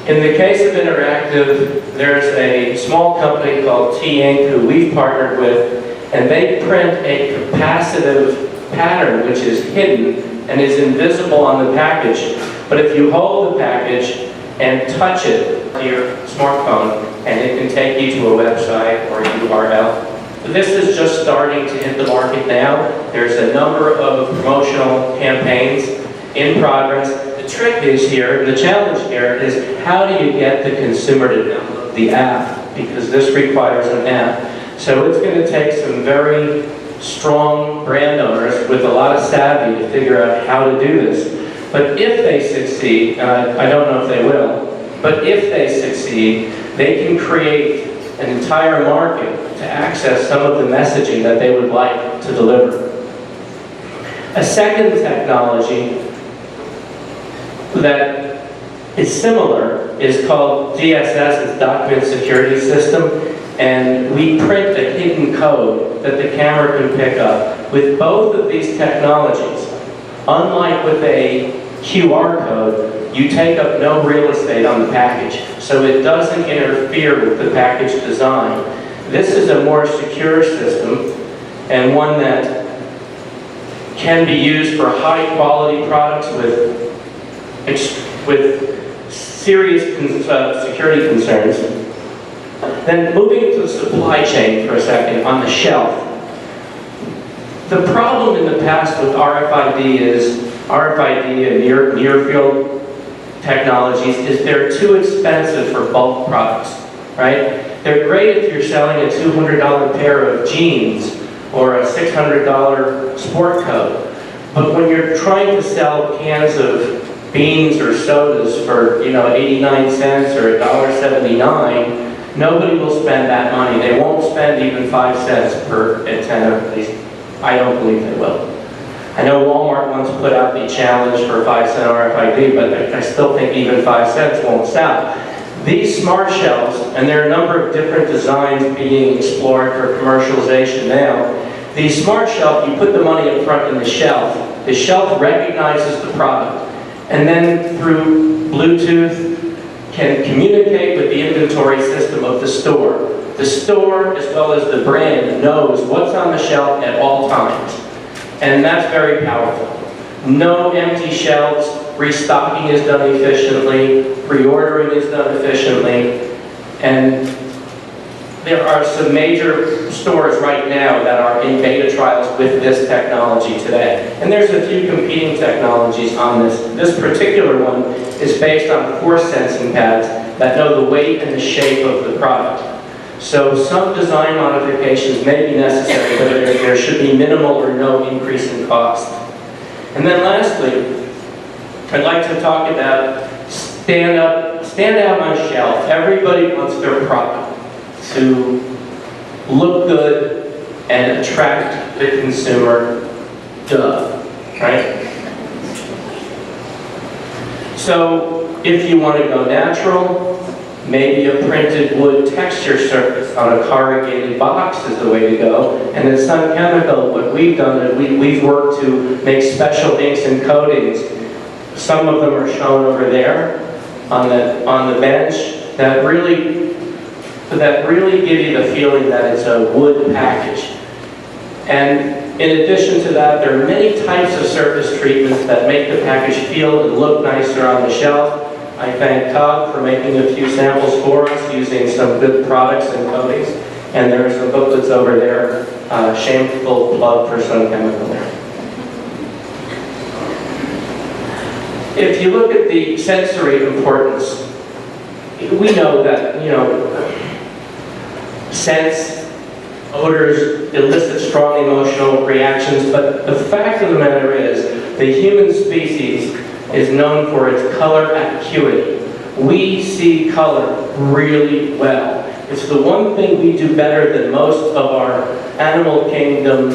In the case of interactive, there's a small company called T-Ink who we've partnered with, and they print a capacitive pattern which is hidden and is invisible on the package. But if you hold the package and touch it to your smartphone, and it can take you to a website or a URL. This is just starting to hit the market now. There's a number of promotional campaigns in progress. The trick is here, the challenge here is how do you get the consumer to download the app? Because this requires an app. So it's going to take some very strong brand owners with a lot of savvy to figure out how to do this. But if they succeed, and I don't know if they will, but if they succeed, they can create an entire market to access some of the messaging that they would like to deliver. A second technology that is similar is called DSS, it's Document Security System, and we print a hidden code that the camera can pick up. With both of these technologies, unlike with a QR code, you take up no real estate on the package, so it doesn't interfere with the package design. This is a more secure system, and one that can be used for high quality products with serious security concerns. Then moving to the supply chain for a second, on the shelf. The problem in the past with RFID and near-field technologies is they're too expensive for bulk products, right? They're great if you're selling a $200 pair of jeans or a $600 sport coat. But when you're trying to sell cans of beans or sodas for 89 cents or $1.79, nobody will spend that money. They won't spend even 5 cents per antenna, at least I don't believe they will. I know Walmart once put out the challenge for 5-cent RFID, but I still think even 5 cents won't sell. These smart shelves, and there are a number of different designs being explored for commercialization now. These smart shelves, you put the money up front in the shelf recognizes the product, and then through Bluetooth can communicate with the inventory system of the store. the store as well as the brand knows what's on the shelf at all times. And that's very powerful. No empty shelves, restocking is done efficiently, reordering is done efficiently, and there are some major stores right now that are in beta trials with this technology today. And there's a few competing technologies on this. This particular one is based on force sensing pads that know the weight and the shape of the product. So some design modifications may be necessary, but there should be minimal or no increase in cost. And then lastly, I'd like to talk about stand out on shelf. Everybody wants their product to look good and attract the consumer, right? So if you want to go natural, maybe a printed wood texture surface on a corrugated box is the way to go. And at Sun Chemical, what we've done is we've worked to make special inks and coatings. Some of them are shown over there on the bench that really give you the feeling that it's a wood package. And in addition to that, there are many types of surface treatments that make the package feel and look nicer on the shelf. I thank Todd for making a few samples for us using some good products and coatings. And there are some booklets over there. Shameful plug for Sun Chemical there. If you look at the sensory importance, we know that, scents, odors elicit strong emotional reactions, but the fact of the matter is, the human species is known for its color acuity. We see color really well. It's the one thing we do better than most of our animal kingdom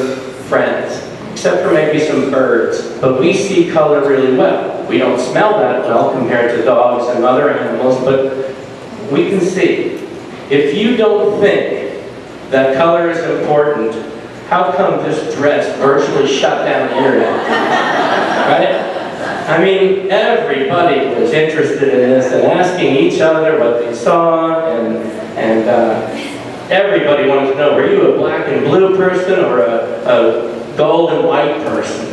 friends, except for maybe some birds, but we see color really well. We don't smell that well compared to dogs and other animals, but we can see. If you don't think that color is important, how come this dress virtually shut down the internet? Right? I mean, everybody was interested in this and asking each other what they saw, and everybody wanted to know, were you a black and blue person or a gold and white person?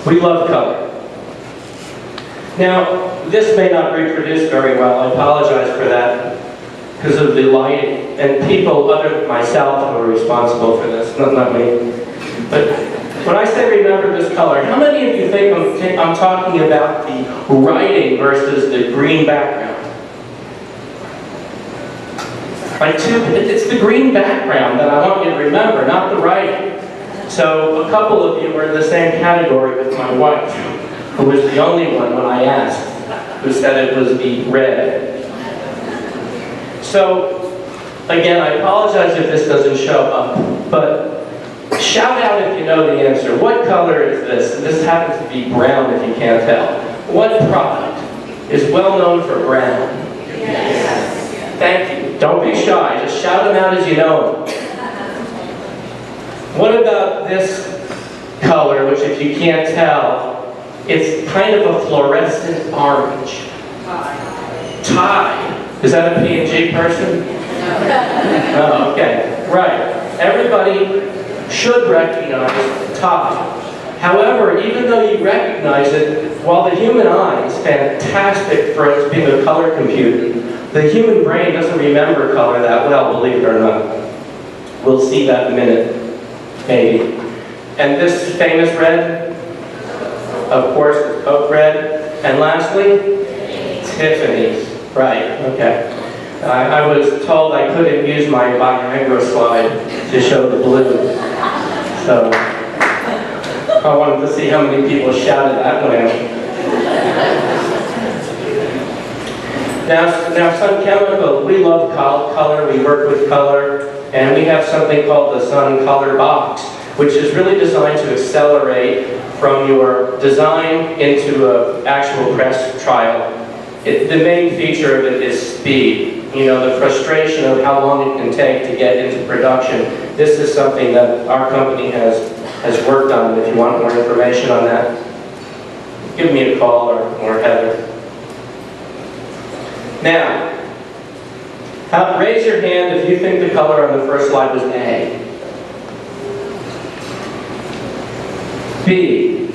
We love color. Now, this may not reproduce very well. I apologize for that because of the lighting. And people other than myself who are responsible for this, not me. But when I say remember this color, how many of you think I'm talking about the writing versus the green background? It's the green background that I want you to remember, not the writing. So a couple of you were in the same category with my wife, who was the only one when I asked, who said it was the red. So, again, I apologize if this doesn't show up, but shout out if you know the answer. What color is this? This happens to be brown if you can't tell. What product is well known for brown? Yes. Thank you. Don't be shy. Just shout them out as you know them. What about this color, which if you can't tell, it's kind of a fluorescent orange. Tide. Is that a P&G person? Oh, okay. Right. Everybody should recognize Tide. However, even though you recognize it, while the human eye is fantastic for it being a color computer, the human brain doesn't remember color that well, believe it or not. We'll see that in a minute, maybe. And this famous red, of course, the Coke red. And lastly, Tiffany's. Right, okay. I was told I couldn't use my Viagra slide to show the blue. So I wanted to see how many people shouted that one out. Now Sun Chemical, we love color, we work with color, and we have something called the Sun Color Box, which is really designed to accelerate from your design into an actual press trial. The main feature of it is speed. The frustration of how long it can take to get into production. This is something that our company has worked on. If you want more information on that, give me a call or Heather. Now, Raise your hand if you think the color on the first slide was A. B.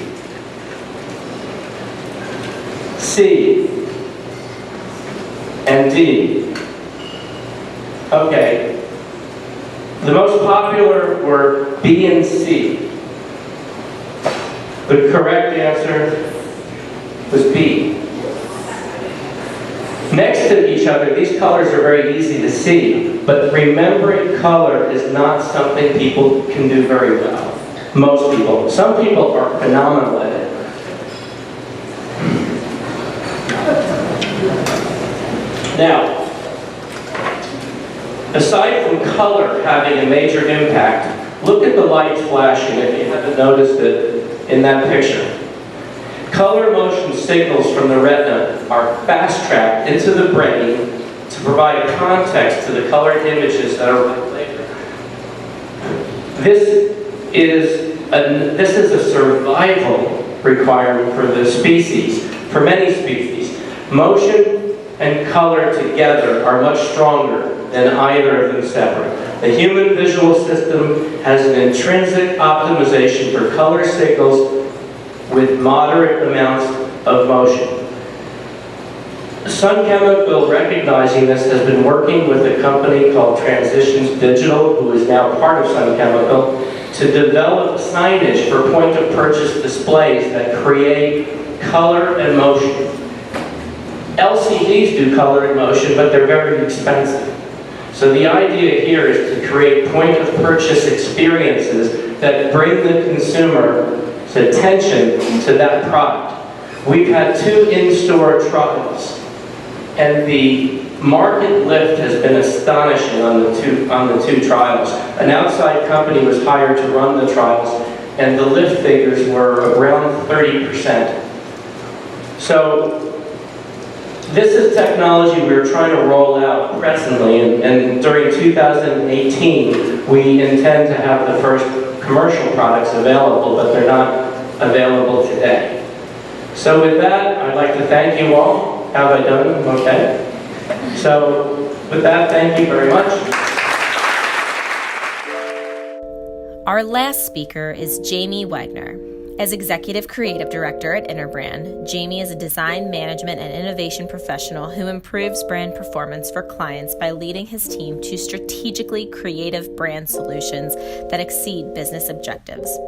C. And D. Okay. The most popular were B and C. The correct answer was B. Next to each other, these colors are very easy to see, but remembering color is not something people can do very well. Most people. Some people are phenomenal at it. Now, aside from color having a major impact, look at the lights flashing if you haven't noticed it in that picture. Color motion signals from the retina are fast-tracked into the brain to provide context to the colored images that are read later. This is a survival requirement for the species, for many species. Motion and color together are much stronger than either of them separate. The human visual system has an intrinsic optimization for color signals with moderate amounts of motion. Sun Chemical, recognizing this, has been working with a company called Transitions Digital, who is now part of Sun Chemical, to develop signage for point-of-purchase displays that create color and motion. LCDs do color and motion, but they're very expensive. So the idea here is to create point-of-purchase experiences that bring the consumer's attention to that product. We've had 2 in-store trials, and the market lift has been astonishing on the two trials. An outside company was hired to run the trials, and the lift figures were around 30%. So this is technology we're trying to roll out presently, and during 2018, we intend to have the first commercial products available, but they're not available today. So with that, I'd like to thank you all. Have I done? Okay. So with that, thank you very much. Our last speaker is Jamie Wagner. As Executive Creative Director at Interbrand, Jamie is a design, management, and innovation professional who improves brand performance for clients by leading his team to strategically creative brand solutions that exceed business objectives.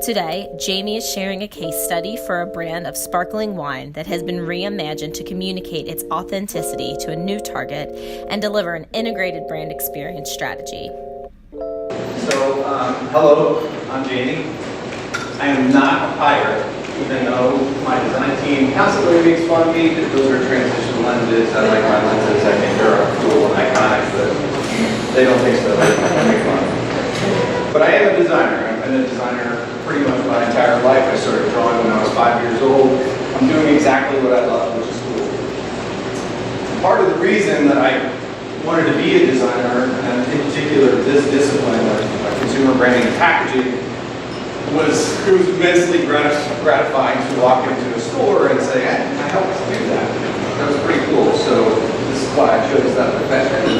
Today, Jamie is sharing a case study for a brand of sparkling wine that has been reimagined to communicate its authenticity to a new target and deliver an integrated brand experience strategy. So, hello, I'm Jamie. I am not a pirate, even though my design team constantly makes fun of me that those are transition lenses. I like my lenses. I think they're cool and iconic, but they don't think so. They make fun. But I am a designer. I've been a designer pretty much my entire life. I started drawing when I was 5 years old. I'm doing exactly what I love, which is cool. Part of the reason that I wanted to be a designer, and in particular this discipline of consumer branding and packaging, was it was immensely gratifying to walk into a store and say, hey, I helped do that. That was pretty cool. So this is why I chose that profession.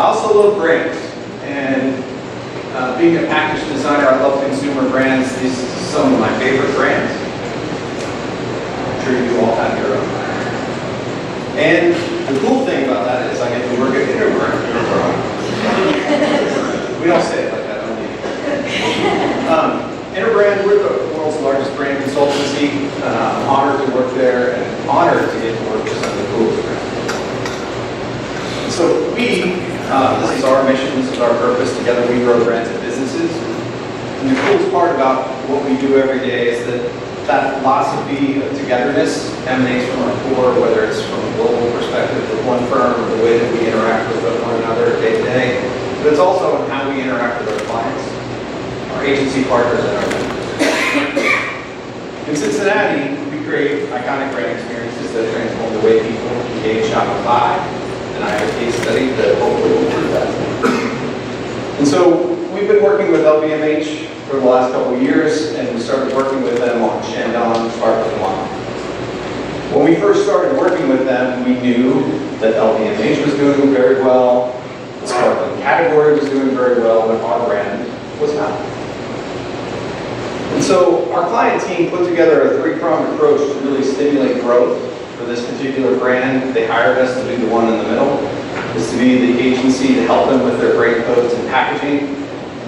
I also love brands. And being a package designer, I love consumer brands. These are some of my favorite brands. I'm sure you all have your own. And the cool thing about that is I get to work at Interbrand. We don't say it like that, don't we? Interbrand, we're the world's largest brand consultancy. I'm honored to work there and honored to get to work with some of the coolest brands. So this is our mission, this is our purpose. Together we grow brands and businesses. And the coolest part about what we do every day is that philosophy of togetherness emanates from our core, whether it's from a global perspective with one firm or the way that we interact with one another day to day, but it's also in how we interact with our clients, our agency partners, and our members. In Cincinnati, we create iconic brand experiences that transform the way people engage, shop, and buy. And I have a case study that hopefully will prove that. And so we've been working with LVMH for the last couple of years, and we started working with them on Shandong sparkling wine. When we first started working with them, we knew that LVMH was doing very well, the sparkling category was doing very well, but our brand was not. And so our client team put together a three-pronged approach to really stimulate growth for this particular brand. They hired us to be the one in the middle, is to be the agency to help them with their brand codes and packaging.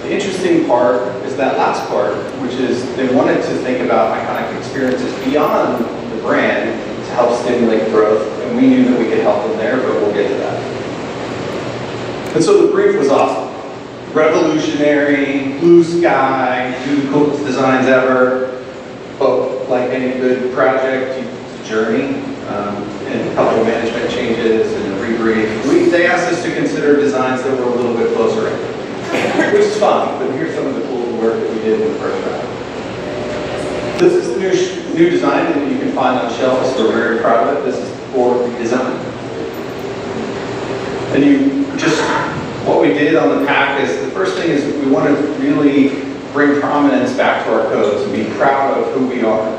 The interesting part is that last part, which is they wanted to think about iconic experiences beyond the brand to help stimulate growth, and we knew that we could help them there, but we'll get to that. And so the brief was awesome. Revolutionary, blue sky, do the coolest designs ever, but like any good project, it's a journey, and a couple of management changes and a rebrief. They asked us to consider designs that were a little bit closer in, which is fun, but here's some of the cool work that we did in the first round. This is the new design that you can find on shelves. We're very proud of it. This is for redesign. And what we did on the pack is, the first thing is we wanted to really bring prominence back to our codes and be proud of who we are.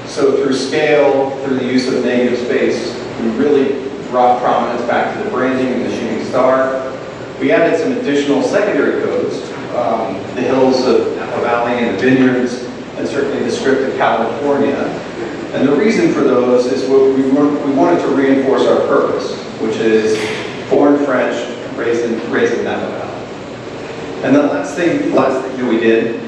So through scale, through the use of negative space, we really brought prominence back to the branding and the shooting star. We added some additional secondary codes, the hills of Napa Valley and the vineyards, and certainly the script of California. And the reason for those is we wanted to reinforce our purpose, which is born French, raised in Napa Valley. And the last thing that we did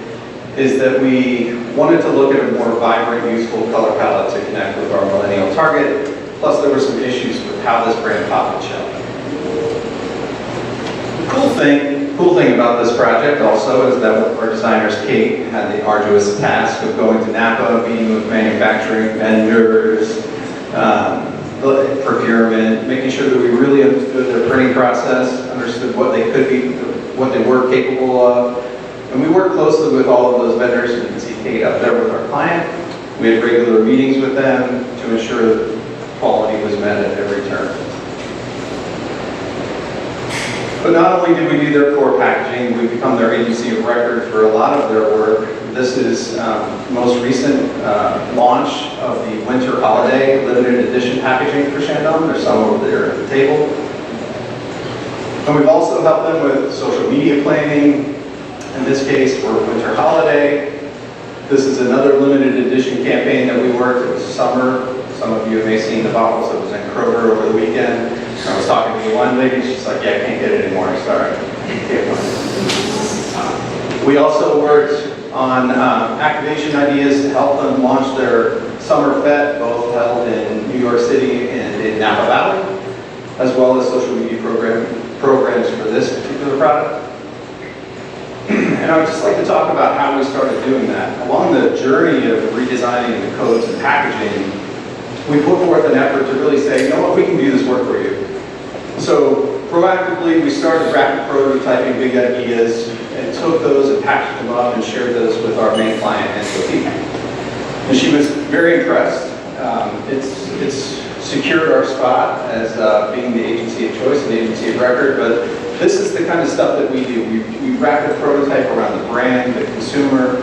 is that we wanted to look at a more vibrant, useful color palette to connect with our millennial target. Plus, there were some issues with how this brand popped and shelved. The cool thing about this project also is that our designers, Kate, had the arduous task of going to Napa, meeting with manufacturing vendors, procurement, making sure that we really understood their printing process, understood what they could be, what they were capable of. And we worked closely with all of those vendors. You can see Kate up there with our client. We had regular meetings with them to ensure that quality was met at every turn. But not only did we do their core packaging, we've become their agency of record for a lot of their work. This is the most recent launch of the winter holiday limited edition packaging for Chandon. There's some over there at the table. And we've also helped them with social media planning. In this case, for winter holiday. This is another limited edition campaign that we worked. It was summer. Some of you may have seen the bottles that was in Kroger over the weekend. I was talking to one lady, she's like, yeah, I can't get it anymore, sorry. We also worked on activation ideas to help them launch their summer fete, both held in New York City and in Napa Valley, as well as social media programs for this particular product. And I would just like to talk about how we started doing that. Along the journey of redesigning the codes and packaging, we put forth an effort to really say, you know what, we can do this work for you. So proactively, we started rapid prototyping big ideas and took those and packaged them up and shared those with our main client, NCOP. And she was very impressed. It's secured our spot as being the agency of choice and the agency of record, but this is the kind of stuff that we do. We rapid prototype around the brand, the consumer.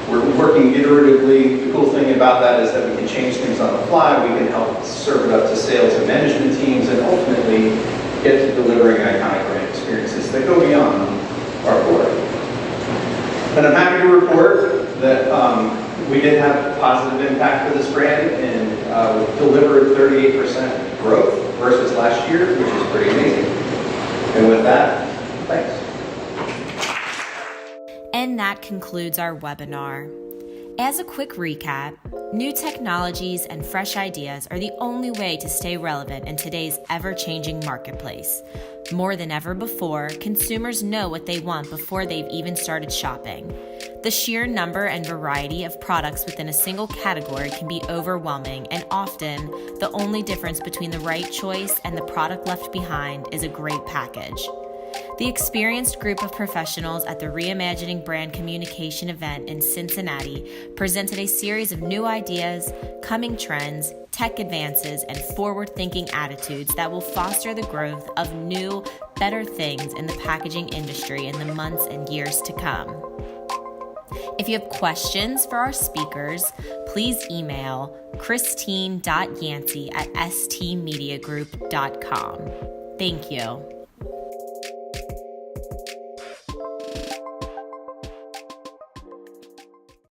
We're working iteratively. The cool thing about that is that we can change things on the fly. We can help serve it up to sales and management teams and ultimately get to delivering iconic brand experiences that go beyond our core. And I'm happy to report that we did have a positive impact for this brand and we delivered 38% growth versus last year, which is pretty amazing. And with that, thanks. And that concludes our webinar. As a quick recap, new technologies and fresh ideas are the only way to stay relevant in today's ever-changing marketplace. More than ever before, consumers know what they want before they've even started shopping. The sheer number and variety of products within a single category can be overwhelming, and often the only difference between the right choice and the product left behind is a great package. The experienced group of professionals at the Reimagining Brand Communication event in Cincinnati presented a series of new ideas, coming trends, tech advances, and forward-thinking attitudes that will foster the growth of new, better things in the packaging industry in the months and years to come. If you have questions for our speakers, please email christine.yancey@stmediagroup.com. Thank you.